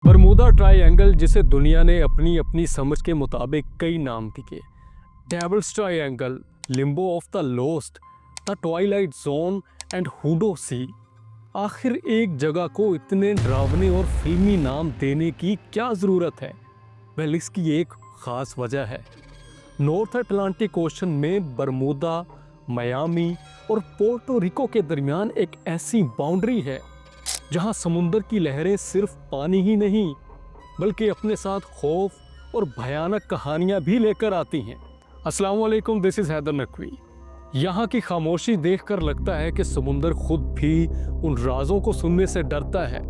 Bermuda triangle, जिसे दुनिया ने अपनी अपनी समझ के मुताबिक कई नाम दिए। Devil's Triangle, Limbo of the Lost, the Twilight Zone and Hoodoo Sea. आखिर एक जगह को इतने डरावने और फिल्मी नाम देने की क्या ज़रूरत है? वेल, इसकी एक ख़ास वजह है। नॉर्थ अटलांटिक ओशन में बरमूदा, मियामी और पोर्टो रिको के दरमियान एक ऐसी बाउंड्री है जहां समुंदर की लहरें सिर्फ पानी ही नहीं बल्कि अपने साथ खौफ और भयानक कहानियां भी लेकर आती हैं। अस्सलाम वालेकुम, दिस इज़ हैदर नकवी। यहाँ की खामोशी देखकर लगता है कि समुंदर खुद भी उन राजों को सुनने से डरता है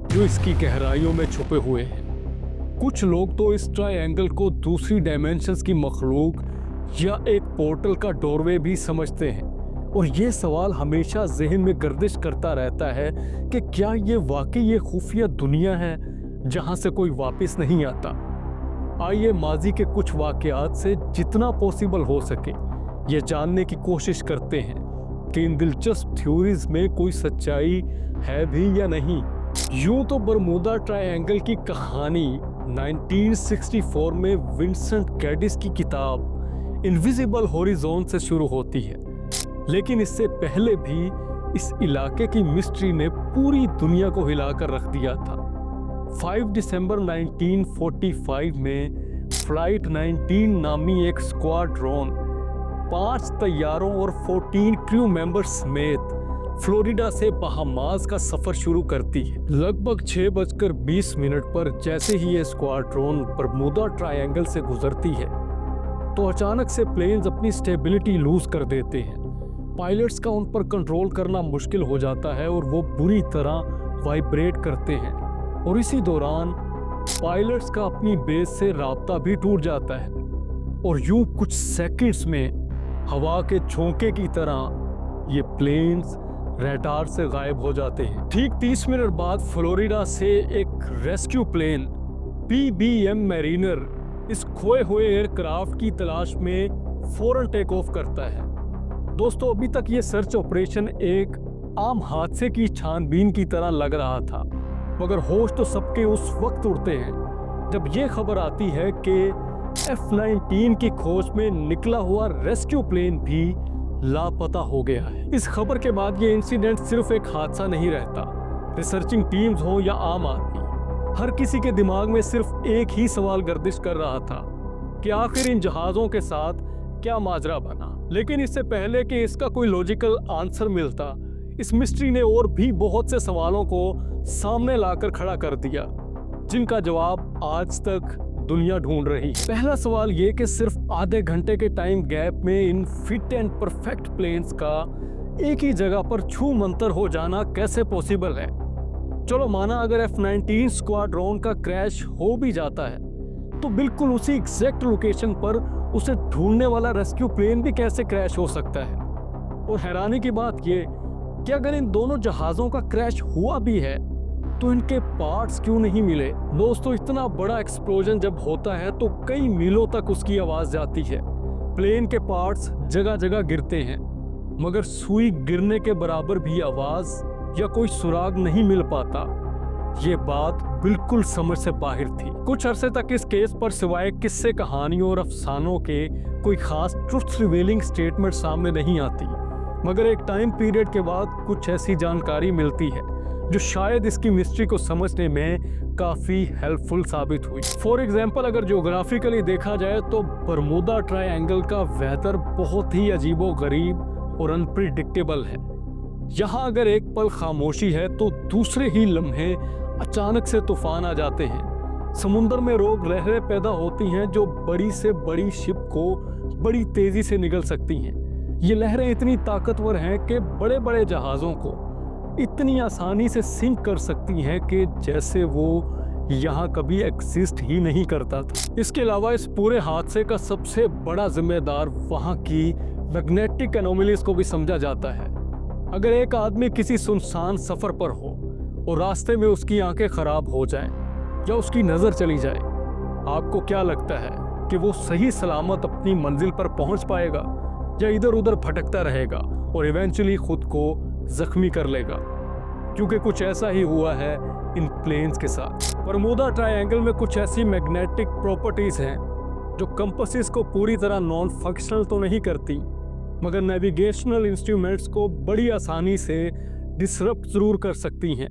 जो इसकी गहराइयों में छुपे हुए हैं। कुछ लोग तो इस ट्रायंगल को दूसरी डायमेंशंस की मखलूक या एक पोर्टल का डोरवे भी समझते हैं, और ये सवाल हमेशा जहन में गर्दिश करता रहता है कि क्या ये वाकई ये खुफिया दुनिया है जहां से कोई वापस नहीं आता। आइए माजी के कुछ वाकयात से जितना पॉसिबल हो सके ये जानने की कोशिश करते हैं कि इन दिलचस्प थ्योरीज में कोई सच्चाई है भी या नहीं। यूं तो बरमूदा ट्रायंगल की कहानी 1964 में विंसेंट गैडिस की किताब इनविजिबल हॉरिजॉन से शुरू होती है, लेकिन इससे पहले भी इस इलाके की मिस्ट्री ने पूरी दुनिया को हिलाकर रख दिया था। 5 दिसंबर 1945 में फ्लाइट 19 नामी एक स्क्वाड्रॉन 5 तैयारों और 14 क्रू मेंबर्स समेत फ्लोरिडा से बहामास का सफर शुरू करती है। लगभग 6:20 पर जैसे ही ये स्क्वाड्रॉन बरमूदा ट्रायंगल से गुजरती है तो अचानक से प्लेन्स अपनी स्टेबिलिटी लूज कर देते हैं। पायलट्स का उन पर कंट्रोल करना मुश्किल हो जाता है और वो बुरी तरह वाइब्रेट करते हैं, और इसी दौरान पायलट्स का अपनी बेस से राब्ता भी टूट जाता है और यूं कुछ सेकंड्स में हवा के झोंके की तरह ये प्लेन्स रडार से गायब हो जाते हैं। ठीक 30 मिनट बाद फ्लोरिडा से एक रेस्क्यू प्लेन PBM मैरिनर इस खोए हुए एयरक्राफ्ट की तलाश में फौरन टेक ऑफ करता है। दोस्तों, अभी तक ये सर्च ऑपरेशन एक आम हादसे की छानबीन की तरह लग रहा था, मगर होश तो सबके उस वक्त उड़ते हैं जब ये खबर आती है कि F-19 की खोज में निकला हुआ रेस्क्यू प्लेन भी लापता हो गया है। इस खबर के बाद ये इंसिडेंट सिर्फ एक हादसा नहीं रहता। रिसर्चिंग टीम्स हो या आम आदमी, हर किसी के दिमाग में सिर्फ एक ही सवाल गर्दिश कर रहा था कि आखिर इन जहाज़ों के साथ क्या माजरा बना। लेकिन इससे पहले कि इसका कोई लॉजिकल आंसर मिलता, इस मिस्ट्री ने और भी बहुत से सवालों को सामने लाकर खड़ा कर दिया जिनका जवाब आज तक दुनिया ढूंढ रही है। पहला सवाल ये कि सिर्फ आधे घंटे के टाइम गैप में in fit and perfect planes का एक ही जगह पर छू मंतर हो जाना कैसे पॉसिबल है। चलो माना अगर F-19 स्क्वाड्रॉन का क्रैश हो भी जाता है तो बिल्कुल उसी एग्जैक्ट लोकेशन पर उसे ढूंढने वाला रेस्क्यू प्लेन भी कैसे क्रैश हो सकता है। और हैरानी की बात ये कि अगर इन दोनों जहाज़ों का क्रैश हुआ भी है तो इनके पार्ट्स क्यों नहीं मिले। दोस्तों, इतना बड़ा एक्सप्लोजन जब होता है तो कई मीलों तक उसकी आवाज़ जाती है। प्लेन के पार्ट्स जगह जगह गिरते हैं, मगर सुई गिरने के बराबर भी आवाज़ या कोई सुराग नहीं मिल पाता। ये बात बिल्कुल समझ से बाहर थी। कुछ अरसे तक इस केस पर सिवाय किस्से कहानियों और अफसानों के कोई खास ट्रुथ रिवीलिंग स्टेटमेंट सामने नहीं आती, मगर एक टाइम पीरियड के बाद कुछ ऐसी जानकारी मिलती है जो शायद इसकी मिस्ट्री को समझने में काफ़ी हेल्पफुल साबित हुई। फॉर एग्जाम्पल, अगर ज्योग्राफिकली देखा जाए तो बरमूदा ट्रायंगल का वेदर बहुत ही अजीबोगरीब और अनप्रिडिक्टेबल है। यहाँ अगर एक पल खामोशी है तो दूसरे ही लम्हे अचानक से तूफान आ जाते हैं। समुंदर में रोग लहरें पैदा होती हैं जो बड़ी से बड़ी शिप को बड़ी तेजी से निगल सकती हैं। ये लहरें इतनी ताकतवर हैं कि बड़े बड़े जहाज़ों को इतनी आसानी से सिंक कर सकती हैं कि जैसे वो यहाँ कभी एग्जिस्ट ही नहीं करता था। इसके अलावा इस पूरे हादसे का सबसे बड़ा जिम्मेदार वहाँ की मैग्नेटिक एनोमलीज को भी समझा जाता है। अगर एक आदमी किसी सुनसान सफ़र पर हो और रास्ते में उसकी आंखें खराब हो जाएं या उसकी नज़र चली जाए, आपको क्या लगता है कि वो सही सलामत अपनी मंजिल पर पहुंच पाएगा या इधर उधर भटकता रहेगा और इवेंचुअली खुद को जख्मी कर लेगा? क्योंकि कुछ ऐसा ही हुआ है इन प्लेन्स के साथ। बरमूडा ट्रायंगल में कुछ ऐसी मैग्नेटिक प्रॉपर्टीज़ हैं जो कंपासेस को पूरी तरह नॉन फंक्शनल तो नहीं करती, मगर नेविगेशनल इंस्ट्रूमेंट्स को बड़ी आसानी से डिसरप्ट ज़रूर कर सकती हैं।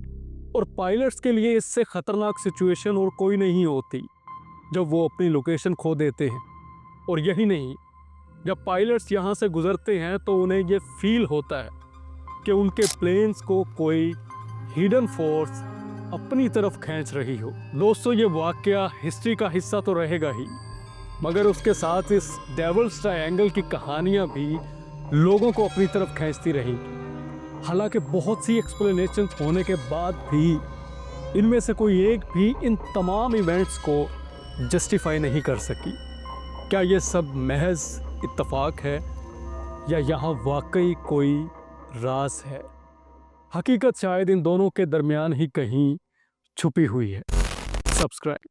और पायलट्स के लिए इससे ख़तरनाक सिचुएशन और कोई नहीं होती जब वो अपनी लोकेशन खो देते हैं। और यही नहीं, जब पायलट्स यहाँ से गुज़रते हैं तो उन्हें ये फील होता है कि उनके प्लेन्स को कोई हिडन फोर्स अपनी तरफ खींच रही हो। दोस्तों, ये वाकया हिस्ट्री का हिस्सा तो रहेगा ही, मगर उसके साथ इस डेविल्स ट्रायंगल की कहानियाँ भी लोगों को अपनी तरफ खींचती रहेंगी। हालांकि बहुत सी एक्सप्लेनेशन होने के बाद भी इनमें से कोई एक भी इन तमाम इवेंट्स को जस्टिफाई नहीं कर सकी। क्या ये सब महज इत्तेफाक है या यहाँ वाकई कोई राज है? हकीकत शायद इन दोनों के दरमियान ही कहीं छुपी हुई है। सब्सक्राइब।